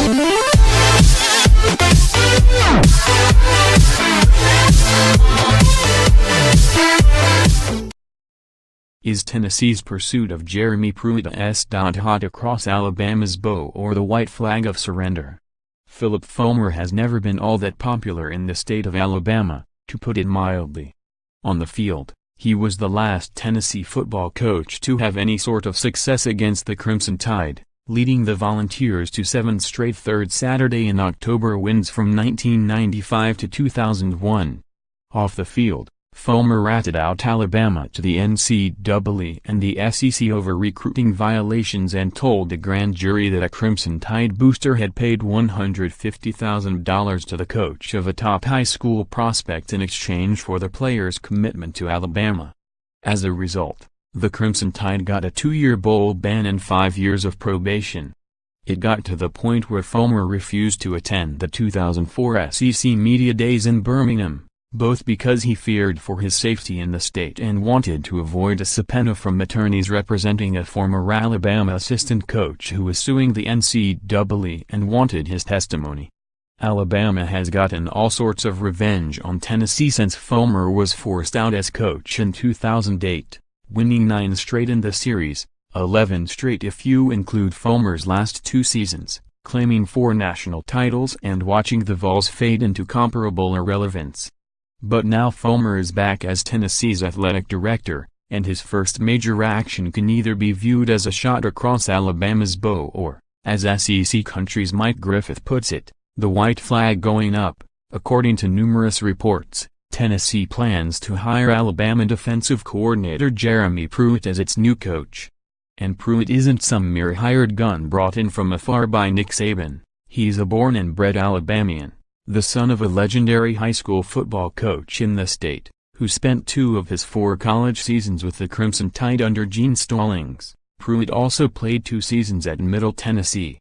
Is Tennessee's pursuit of Jeremy Pruitt a s.hot across Alabama's bow or the white flag of surrender? Phillip Fulmer has never been all that popular in the state of Alabama, to put it mildly. On the field, he was the last Tennessee football coach to have any sort of success against the Crimson Tide, leading the Volunteers to 7 straight third Saturday in October wins from 1995 to 2001. Off the field, Fulmer ratted out Alabama to the NCAA and the SEC over recruiting violations and told a grand jury that a Crimson Tide booster had paid $150,000 to the coach of a top high school prospect in exchange for the player's commitment to Alabama. As a result, the Crimson Tide got a 2-year bowl ban and 5 years of probation. It got to the point where Fulmer refused to attend the 2004 SEC Media Days in Birmingham, both because he feared for his safety in the state and wanted to avoid a subpoena from attorneys representing a former Alabama assistant coach who was suing the NCAA and wanted his testimony. Alabama has gotten all sorts of revenge on Tennessee since Fulmer was forced out as coach in 2008, winning 9 straight in the series, 11 straight if you include Fulmer's last 2 seasons, claiming 4 national titles and watching the Vols fade into comparable irrelevance. But now Fulmer is back as Tennessee's athletic director, and his first major action can either be viewed as a shot across Alabama's bow or, as SEC country's Mike Griffith puts it, the white flag going up. According to numerous reports, Tennessee plans to hire Alabama defensive coordinator Jeremy Pruitt as its new coach. And Pruitt isn't some mere hired gun brought in from afar by Nick Saban. He's a born and bred Alabamian, the son of a legendary high school football coach in the state, who spent 2 of his 4 college seasons with the Crimson Tide under Gene Stallings. Pruitt also played 2 seasons at Middle Tennessee.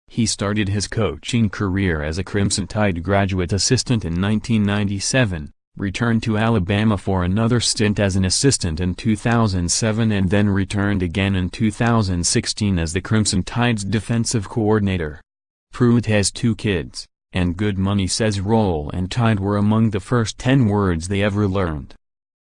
He started his coaching career as a Crimson Tide graduate assistant in 1997, returned to Alabama for another stint as an assistant in 2007 and then returned again in 2016 as the Crimson Tide's defensive coordinator. Pruitt has 2 kids, and Good Money says roll and tide were among the first 10 words they ever learned.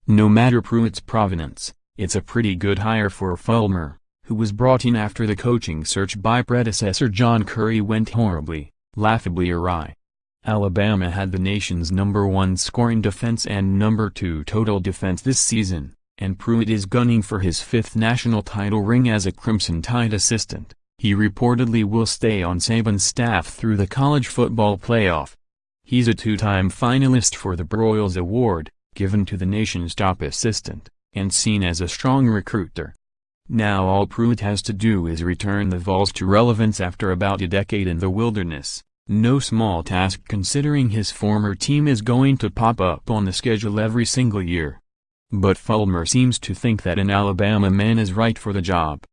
No matter Pruitt's provenance, it's a pretty good hire for Fulmer, who was brought in after the coaching search by predecessor John Currie went horribly, laughably awry. Alabama had the nation's #1 scoring defense and #2 total defense this season, and Pruitt is gunning for his 5th national title ring as a Crimson Tide assistant. He reportedly will stay on Saban's staff through the college football playoff. He's a 2-time finalist for the Broyles Award, given to the nation's top assistant, and seen as a strong recruiter. Now all Pruitt has to do is return the Vols to relevance after about a decade in the wilderness, no small task considering his former team is going to pop up on the schedule every single year. But Fulmer seems to think that an Alabama man is right for the job.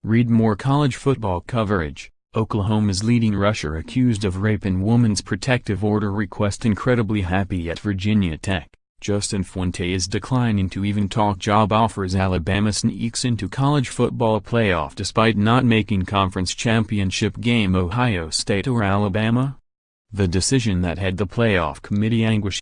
Read more college football coverage. Oklahoma's leading rusher accused of rape in woman's protective order request incredibly happy at Virginia Tech. Justin Fuente is declining to even talk job offers. Alabama sneaks into college football playoff despite not making conference championship game. Ohio State or Alabama? The decision that had the playoff committee anguished